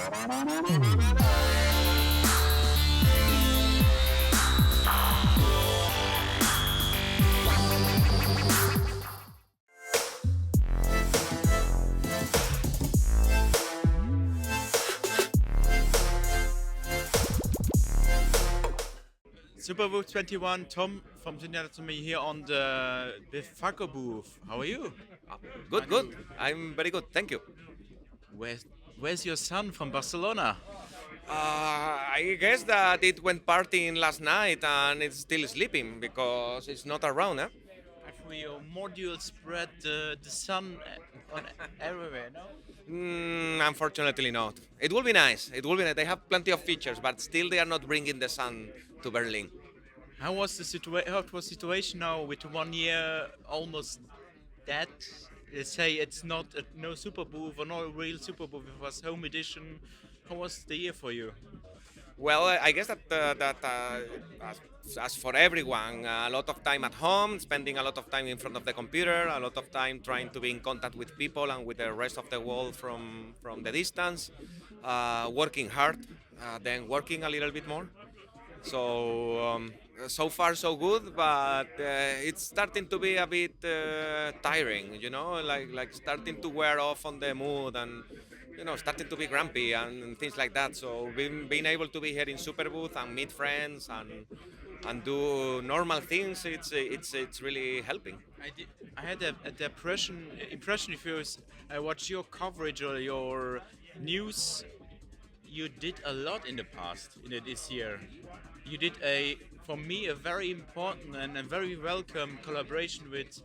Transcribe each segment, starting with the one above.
Superbooth 21, Tom from Untitled here on the Befaco booth. How are you? Good, good. I'm very good, thank you. Where's, where's your son from Barcelona? I guess that it went partying last night and it's still sleeping because it's not around, eh? Have your module spread the sun on everywhere, no? Unfortunately not. It will be nice. It will be nice. They have plenty of features, but still they are not bringing the sun to Berlin. How was the situation now with 1 year almost dead? They say it's not no Superbooth or no real Superbooth. It was home edition. How was the year for you? Well, I guess as for everyone, a lot of time at home, spending a lot of time in front of the computer, a lot of time trying to be in contact with people and with the rest of the world from the distance, working hard, then working a little bit more. So far so good, but it's starting to be a bit tiring, like starting to wear off on the mood and starting to be grumpy and things like that. So being able to be here in Superbooth and meet friends and do normal things, it's really helping. I had the impression if I watch your coverage or your news, you did a lot in the past this year. You did for me a very important and a very welcome collaboration with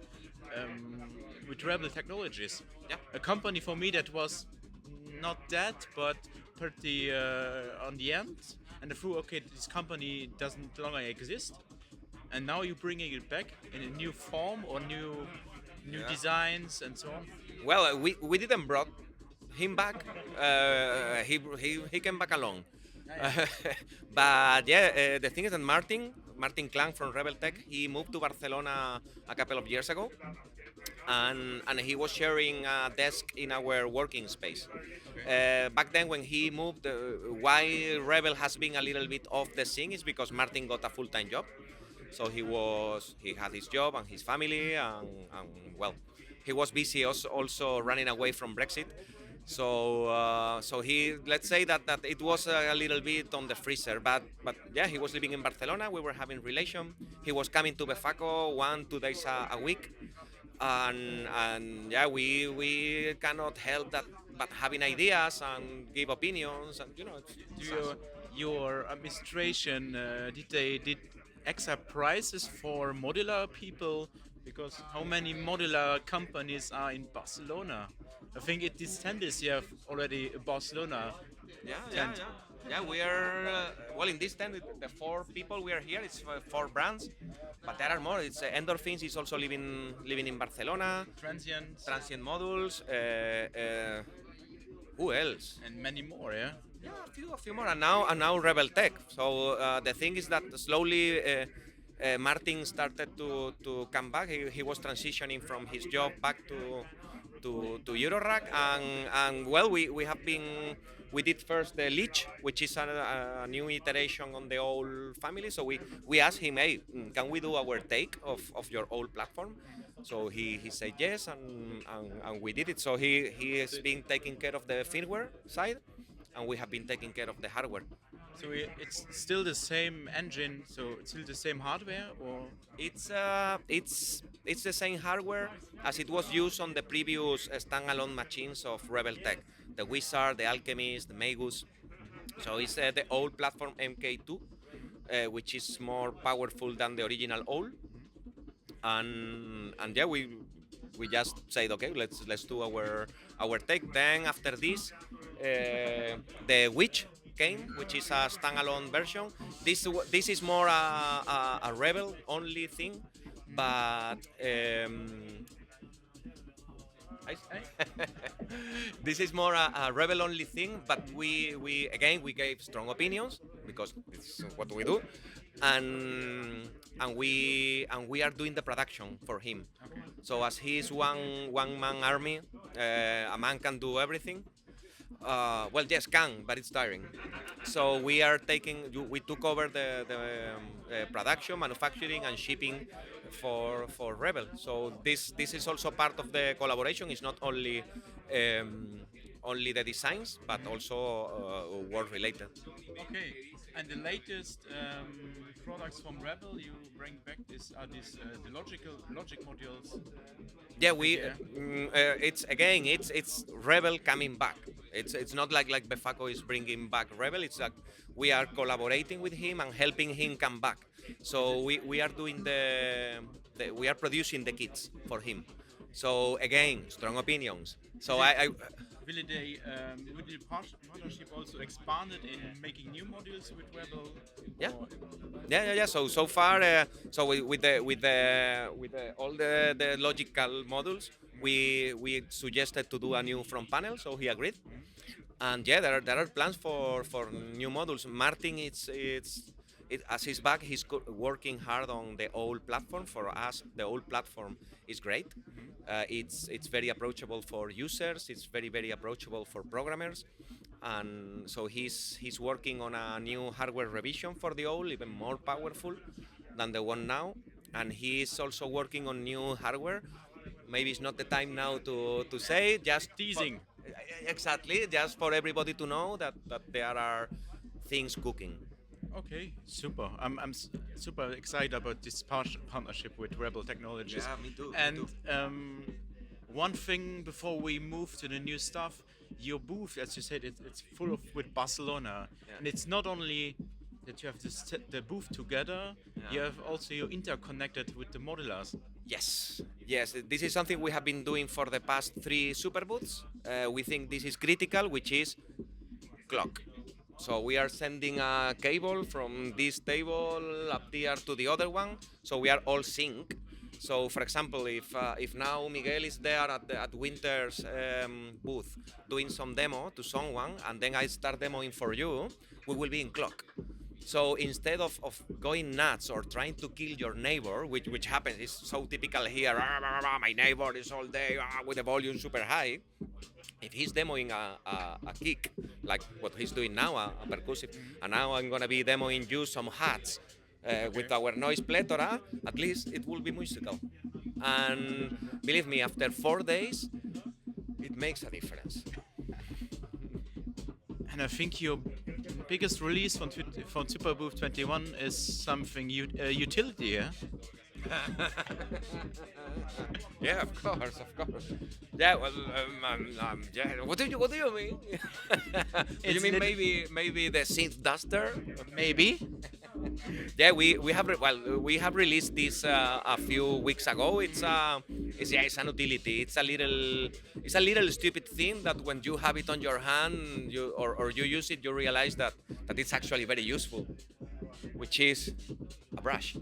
Rebel Technologies. Yeah. A company for me that was not dead but pretty on the end, and I thought, okay, this company doesn't longer exist, and now you're bringing it back in a new form or new designs and so on. Well, we didn't brought him back. He came back alone. But yeah, the thing is that Martin Klang from Rebel Tech, he moved to Barcelona a couple of years ago, and he was sharing a desk in our working space. Back then, when he moved, why Rebel has been a little bit off the scene is because Martin got a full-time job. So he had his job and his family, and well, he was busy also running away from Brexit. So he, let's say that it was a little bit on the freezer, but yeah, he was living in Barcelona. We were having relation. He was coming to Befaco 1-2 days a week, and yeah, we cannot help that but having ideas and give opinions, and Your administration did extra prices for modular people, because how many modular companies are in Barcelona? I think it is 10 this year already Barcelona. Yeah. We are well in this tent. The 4 people we are here. It's 4 brands, but there are more. It's Endorphins is also living in Barcelona. Transient modules. Who else? And many more, yeah. Yeah, a few more, and now Rebel Tech. So the thing is that slowly Martin started to come back. He was transitioning from his job back to Eurorack, and well, we did first the Lich, which is a new iteration on the old family. So we asked him, hey, can we do our take of your old platform? So he said yes, and we did it. So he has been taking care of the firmware side, and we have been taking care of the hardware. So it's still the same engine, so it's still the same hardware, or it's the same hardware as it was used on the previous standalone machines of Rebel Tech, the Wizard, the Alchemist, the Magus. So it's the old platform MK2, which is more powerful than the original old. And yeah, we just said, okay, let's do our take. Then after this, the Witch came, which is a standalone version. This is more a Rebel only thing, but this is more a Rebel only thing. But we gave strong opinions because it's what we do, and we are doing the production for him. So as he is one man army, a man can do everything. Well, yes, can, but it's tiring. So we are we took over the production, manufacturing, and shipping for Rebel. So this is also part of the collaboration. It's not um, only the designs, but also work related. Okay, and the latest products from Rebel you bring back are these the logic modules. Yeah, I think, we yeah. it's Rebel coming back. It's not like Befaco is bringing back Rebel. It's like we are collaborating with him and helping him come back. So we are doing we are producing the kits for him. So again, strong opinions. Is So it, I will the partnership also expanded in making new modules with Rebel? yeah. Or, Yeah. So far, with all the logical modules, we suggested to do a new front panel, so he agreed. And yeah, there are plans for new modules. Martin, as he's back, he's working hard on the old platform. For us, the old platform is great. It's very approachable for users. It's very approachable for programmers, and so he's working on a new hardware revision for the old, even more powerful than the one now. And he's also working on new hardware. Maybe it's not the time now to say, just for, teasing. exactly, just for everybody to know that there are things cooking. Okay, super. Super excited about this partnership with Rebel Technologies. Yeah, me too, me And too. one thing before we move to the new stuff, your booth, as you said, it's full of with Barcelona, Yeah. and it's not only that you have the booth together, you Yeah. have also you interconnected with the modulars. Yes. This is something we have been doing for the past 3 Superbooths. We think this is critical, which is clock. So we are sending a cable from this table up here to the other one, so we are all sync. So, for example, if now Miguel is there at Winter's booth doing some demo to someone, and then I start demoing for you, we will be in clock. So instead of going nuts or trying to kill your neighbor, which happens, is so typical here. My neighbor is all day with the volume super high. If he's demoing a kick, like what he's doing now, a percussive, and now I'm gonna be demoing you some hats with our Noise Plethora, at least it will be musical. And believe me, after 4 days, it makes a difference. And I think your biggest release from Superbooth 21 is something utility, yeah? Yeah, of course. Yeah, well, yeah. What do you mean? Do you It's mean lit- maybe the Synth Duster? Maybe. Yeah, we have released this a few weeks ago. It's an utility. It's a little stupid thing that when you have it on your hand, or you use it, you realize that it's actually very useful, which is a brush.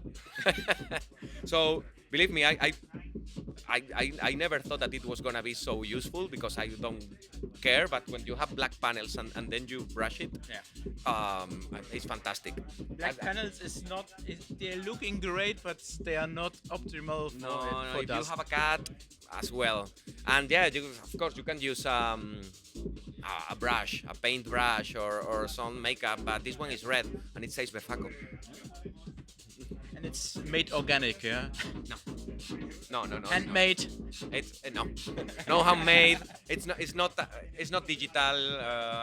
So believe me, I never thought that it was gonna be so useful because I don't care. But when you have black panels and then you brush it, Yeah. it's fantastic. Black panels they're looking great, but they are not optimal for, No, for if you dust. have a cat as well, and yeah, of course you can use a brush, a paint brush, or some makeup, but this one is red and it says Befaco. And it's made organic, yeah? No. Handmade. It's no handmade. It's not digital.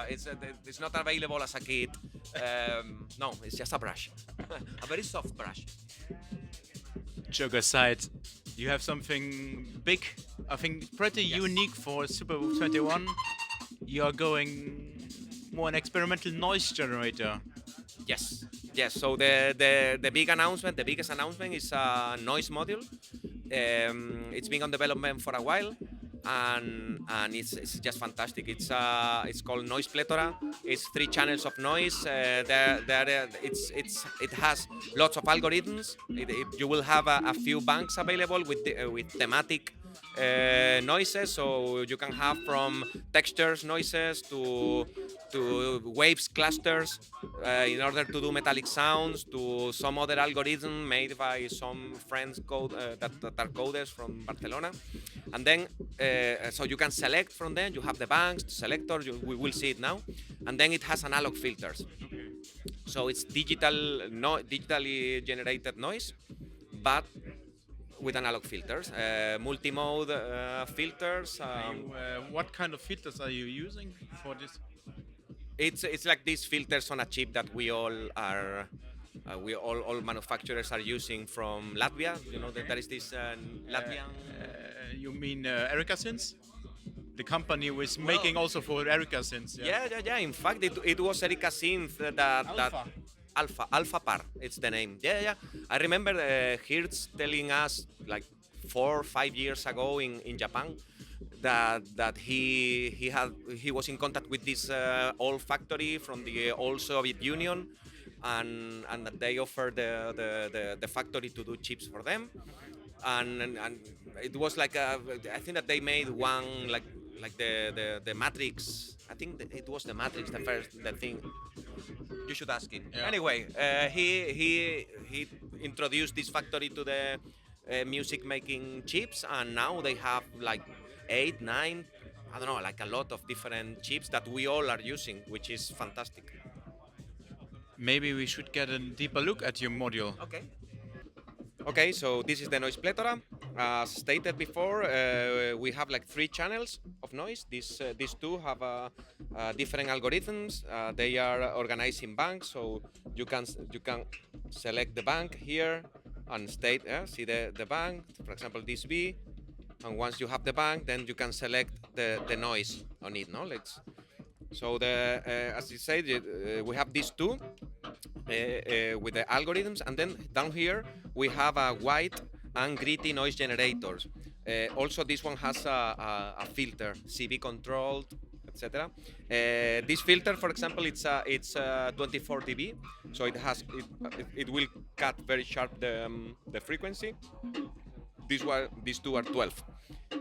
It's not available as a kit. No, it's just a brush, a very soft brush. Joke aside, you have something big, I think pretty Yes. unique for Superbooth 21. You are going more an experimental noise generator. Yes. So the biggest announcement is a noise module. It's been on development for a while, and it's just fantastic. It's called Noise Plethora. It's 3 channels of noise. It has lots of algorithms. You will have a few banks available with thematic noises. So you can have from textures noises to waves clusters in order to do metallic sounds, to some other algorithm made by some friends that are coders from Barcelona. And then, so you can select from them. You have the banks, the selectors. We will see it now. And then it has analog filters. So it's digitally generated noise, but with analog filters, multi-mode filters. What kind of filters are you using for this? It's like these filters on a chip that we all are. We all manufacturers are using from Latvia. You know that there is this Latvian. You mean Erica Synths? The company was making also for Erica Synths. Yeah. In fact, it was Erika Synth that Alpha Par. It's the name. Yeah. I remember Hertz telling us like 4 or 5 years ago in Japan that he was in contact with this old factory from the old Soviet Union, and that they offered the factory to do chips for them, and it was like I think that they made one like the Matrix. I think it was the Matrix, the thing. You should ask him. Yeah. Anyway, he introduced this factory to the music making chips, and now they have like 8, 9, I don't know, like a lot of different chips that we all are using, which is fantastic. Maybe we should get a deeper look at your module. Okay. Okay, so this is the Noise Plethora. As stated before, we have like 3 channels of noise. These 2 have different algorithms. They are organized in banks, so you can select the bank here and see the bank. For example, this B. And once you have the bank, then you can select the noise on it. No, so as you said, we have these 2 with the algorithms, and then down here we have a white and gritty noise generators. Also, this one has a filter, CV controlled, etc. This filter, for example, it's 24 dB, so it will cut very sharp the frequency. These 2 are 12.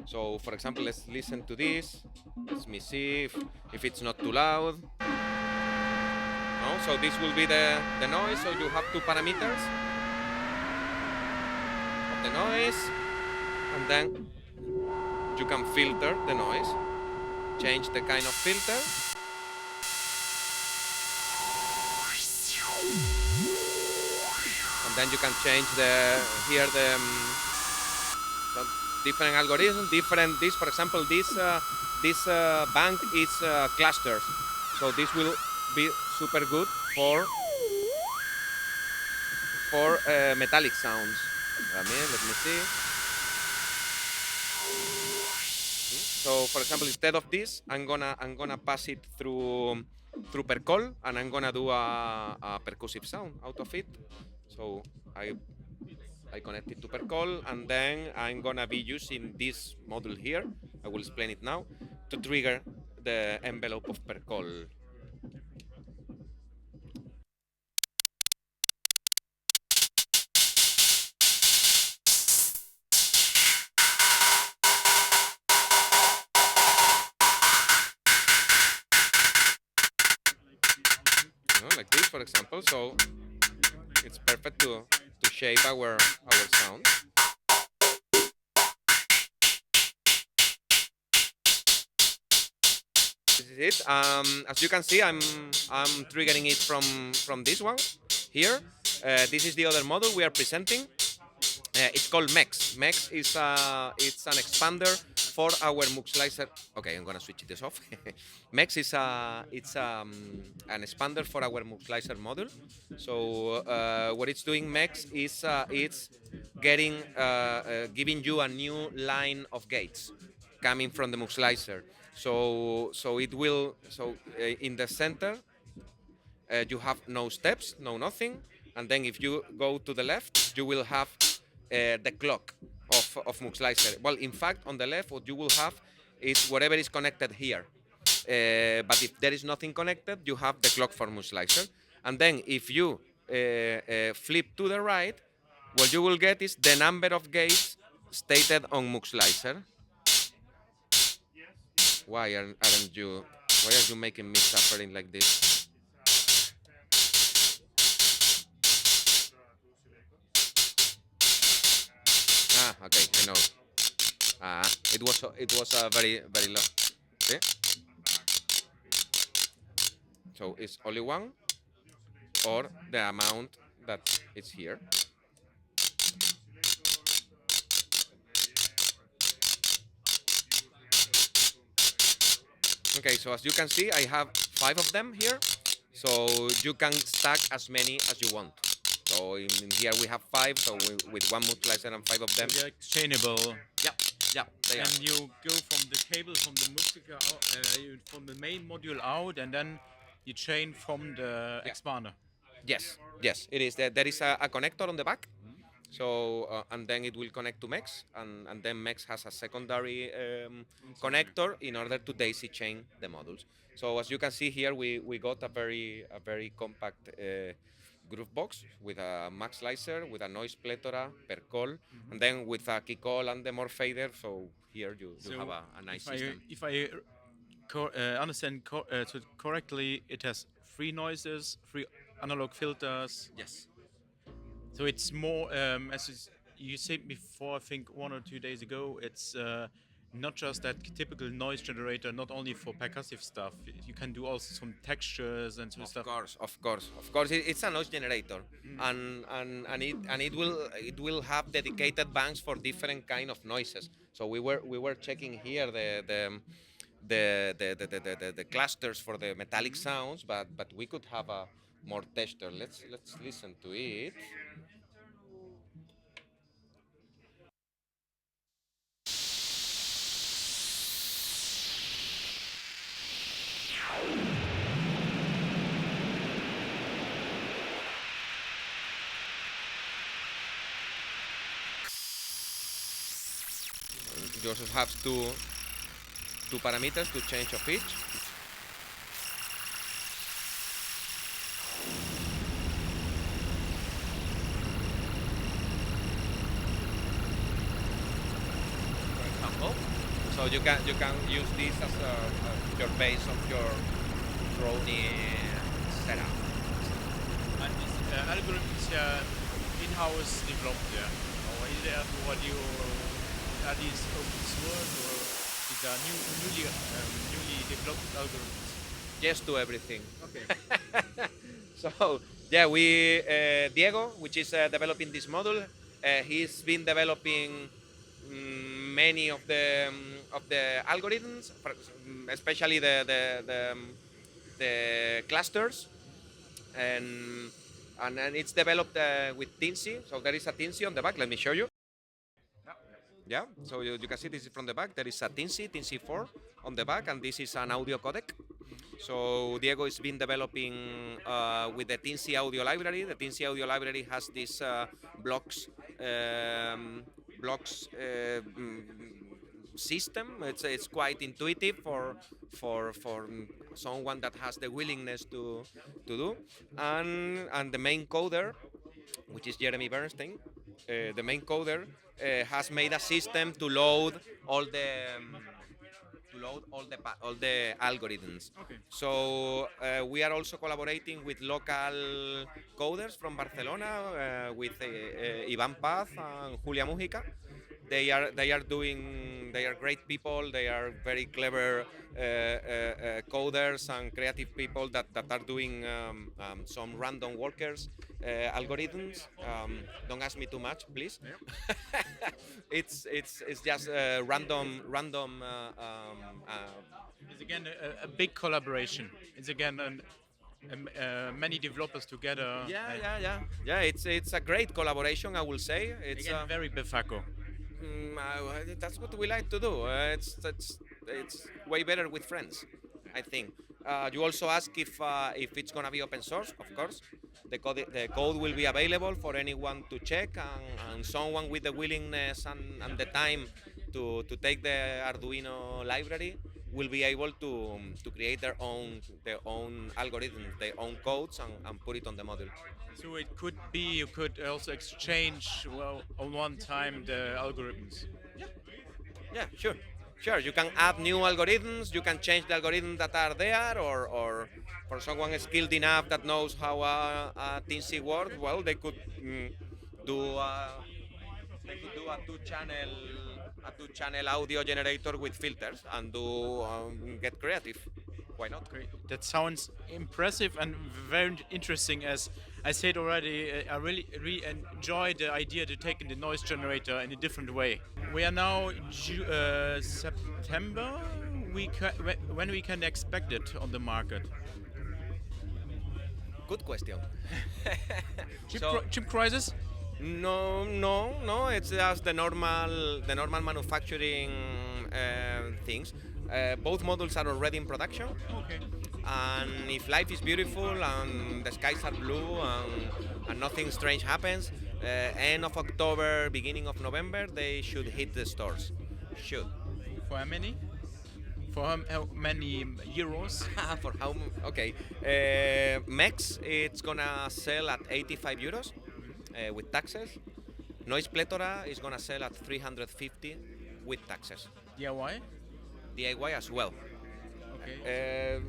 So, for example, let's listen to this. Let me see if it's not too loud. No, so this will be the noise. So you have 2 parameters of the noise, and then you can filter the noise, change the kind of filter. And then you can change the different algorithms, this, for example, this bank is clusters, so this will be super good for metallic sounds. Let me see. So, for example, instead of this, I'm gonna pass it through per call, and I'm gonna do a percussive sound out of it. So I connect it to per call, and then I'm gonna be using this module here. I will explain it now to trigger the envelope of per call. Like this, for example. So it's perfect to shape our sound. This is it. As you can see, I'm triggering it from this one here. This is the other model we are presenting. It's called MEX. MEX is it's an expander for our Mux Slicer. Okay, I'm gonna switch this off. MEX is an expander for our Mux Slicer module. So what it's doing, MEX, is it's giving you a new line of gates coming from the Mux Slicer. So it will in the center you have no steps, no nothing, and then if you go to the left, you will have the clock of Mux Slicer. Well, in fact, on the left, what you will have is whatever is connected here. But if there is nothing connected, you have the clock for Mux Slicer. And then if you flip to the right, what you will get is the number of gates stated on Muxlizer. Aren't you? Why are you making me suffering like this? Ah, okay, I know. Ah, it was very low. See? So it's only one or the amount that is here. Okay, so as you can see, I have 5 of them here. So you can stack as many as you want. So in here we have 5, so with one multiplier and 5 of them. They're exchangeable. Yeah, yeah, they are. And you go from the cable from the musica out, from the main module out, and then you chain from the Yeah. expander. Yes, yes, it is. There is a connector on the back. So and then it will connect to MEX, and then MEX has a secondary connector in order to daisy chain the modules. So as you can see here, we got a very compact groove box with a max slicer, with a noise plethora per call, and then with a key call and the more fader. So here you So have a nice if system. if I understand correctly, it has 3 noises, 3 analog filters. Yes. So it's more, you said before, I think 1 or 2 days ago, it's not just that typical noise generator, not only for percussive stuff. You can do also some textures and some stuff. Of course. It's a noise generator, and it will have dedicated banks for different kind of noises. So we were checking here the clusters for the metallic sounds, but we could have a more tester. Let's listen to it. You also have two parameters to change of pitch. For example, so you can use this as your base of your drone setup. And this algorithm is in-house developed, yeah? Or is there what you, are these open source, or these are newly developed algorithms? Yes to everything. Okay. So yeah, we Diego, which is developing this model, he's been developing many of the algorithms, especially the clusters, and and it's developed with Tinsy. So there is a Tinsy on the back. Let me show you. Yeah, so you can see this is from the back. There is a Tinsy 4 on the back, and this is an audio codec. So Diego has been developing with the Tinsy audio library. The Tinsy audio library has these blocks system. It's quite intuitive for someone that has the willingness to do. And the main coder, which is Jeremy Bernstein, the main coder has made a system to load all the algorithms. Okay. So we are also collaborating with local coders from Barcelona, with Ivan Paz and Julia Mujica. They are great people. They are very clever coders and creative people that are doing some random workers algorithms. Don't ask me too much, please. It's just random. It's again a big collaboration. It's again many developers together. Yeah. It's a great collaboration, I will say. It's Again, very Befaco. that's what we like to do. It's way better with friends, I think. You also ask if it's gonna be open source. Of course, the code will be available for anyone to check, and someone with the willingness and the time to take the Arduino library will be able to create their own algorithms, their own codes, and put it on the module. So it could be you could also exchange well on one time the algorithms. Yeah, sure. Sure, you can add new algorithms, you can change the algorithms that are there, or for someone skilled enough that knows how a Teensy works, well, do do a two-channel audio generator with filters and do get creative. Why not? Great. That sounds impressive and very interesting. As I said already, I really enjoy the idea to take the noise generator in a different way. We are now September. When we can expect it on the market? Good question. Chip prices? No. It's just the normal manufacturing things. Both models are already in production. Okay. And if life is beautiful and the skies are blue and nothing strange happens, end of October, beginning of November, they should hit the stores. Should. For how many? For how many euros? For how? Okay. MEX, it's gonna sell at 85 euros with taxes. Noise Plethora is gonna sell at 350 with taxes. DIY? DIY as well. Okay.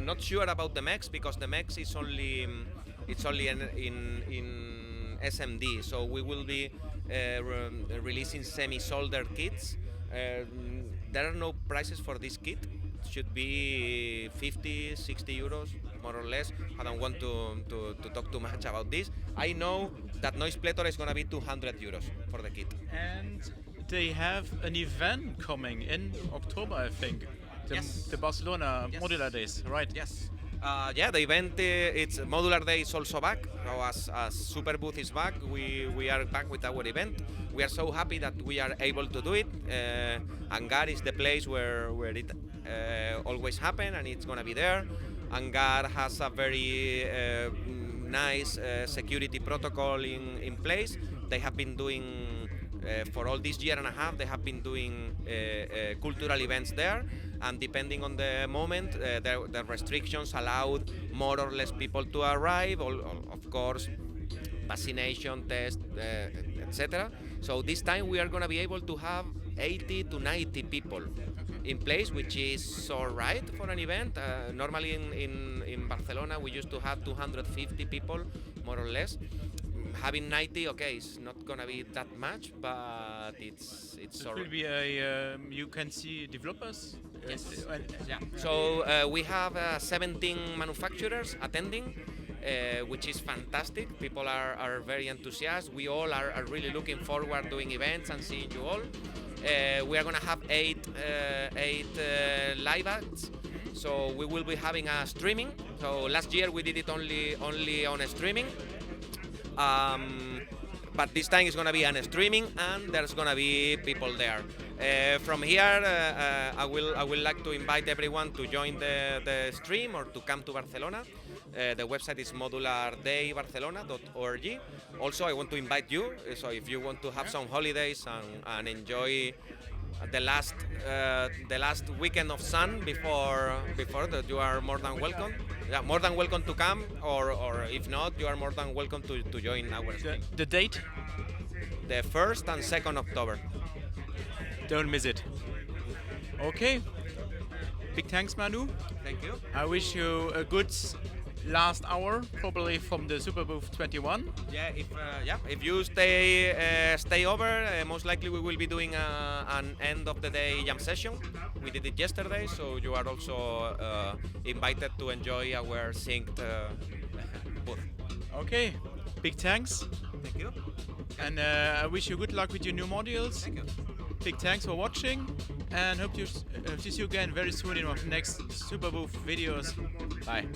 Not sure about the MEX because the MEX is only in SMD, so we will be releasing semi-soldered kits. There are no prices for this kit. It should be 50, 60 euros, more or less. I don't want to talk too much about this. I know that Noise Plethora is going to be 200 euros for the kit. And they have an event coming in October, I think. Yes. The Barcelona Yes. Modular Days, right? Yes. Yeah, the event, it's Modular Days also back. So as Superbooth is back, we are back with our event. We are so happy that we are able to do it. Hangar is the place where it always happens, and it's going to be there. Hangar has a very nice security protocol in place. They have been doing, for all this year and a half, they have been doing cultural events there. And depending on the moment, the restrictions allowed more or less people to arrive. Of course, vaccination test, etc. So this time we are going to be able to have 80 to 90 people in place, which is all right for an event. Normally in Barcelona we used to have 250 people, more or less. Having 90, okay, it's not gonna be that much, but it's It all will right. be a you can see developers. Yes. Yeah. So we have 17 manufacturers attending, which is fantastic. People are very enthusiastic. We all are really looking forward doing events and seeing you all. We are going to have eight live acts. So we will be having a streaming. So last year we did it only on a streaming. But this time it's going to be on a streaming, and there's going to be people there. From here, I will like to invite everyone to join the stream or to come to Barcelona. The website is modulardaybarcelona.org. Also, I want to invite you. So if you want to have some holidays and enjoy the last weekend of sun before that, you are more than welcome. Yeah, more than welcome to come, or if not, you are more than welcome to join our stream. The date? The 1st and 2nd October. Don't miss it. Okay. Big thanks, Manu. Thank you. I wish you a good last hour, probably from the Superbooth 21. Yeah, if you stay over, most likely we will be doing an end of the day jam session. We did it yesterday, so you are also invited to enjoy our synced booth. Okay. Big thanks. Thank you. And I wish you good luck with your new modules. Thank you. Big thanks for watching, and hope to see you again very soon in our next Superbooth videos. Bye.